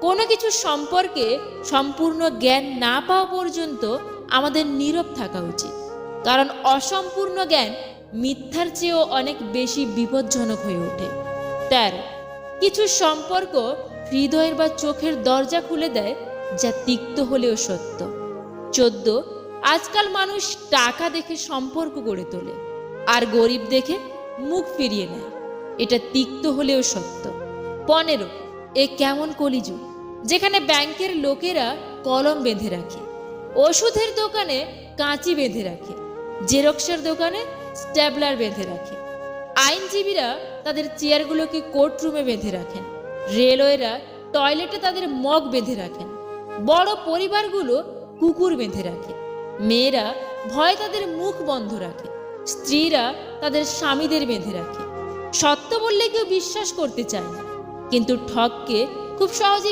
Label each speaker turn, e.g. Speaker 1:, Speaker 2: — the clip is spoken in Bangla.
Speaker 1: কোনো কিছু সম্পর্কে সম্পূর্ণ জ্ঞান না পাওয়া পর্যন্ত আমাদের নীরব থাকা উচিত, কারণ অসম্পূর্ণ জ্ঞান মিথ্যার চেয়েও অনেক বেশি বিপজ্জনক হয়ে ওঠে। 13, কিছু সম্পর্ক হৃদয়ের বা চোখের দরজা খুলে দেয়, যা তিক্ত হলেও সত্য। 14, আজকাল মানুষ টাকা দেখে সম্পর্ক গড়ে তোলে, আর গরিব দেখে মুখ ফিরিয়ে নেয়। এটা তিক্ত হলেও সত্য। 15, এ কেমন কলিযুগ, যেখানে ব্যাংকের লোকেরা কলম বেঁধে রাখে, ওষুধের দোকানে কাঁচি বেঁধে রাখে, জেরক্সের দোকানে স্ট্যাবলার বেঁধে রাখে, আইনজীবীরা তাদের চেয়ারগুলোকে কোর্টরুমে বেঁধে রাখেন, রেলওয়েরা টয়লেটে তাদের মগ বেঁধে রাখেন, বড় পরিবারগুলো কুকুর বেঁধে রাখে, মেয়েরা ভয়ে তাদের মুখ বন্ধ রাখে, স্ত্রীরা তাদের স্বামীদের বেঁধে রাখে। সত্য বললে কেউ বিশ্বাস করতে চায় না, কিন্তু ঠককে খুব সহজে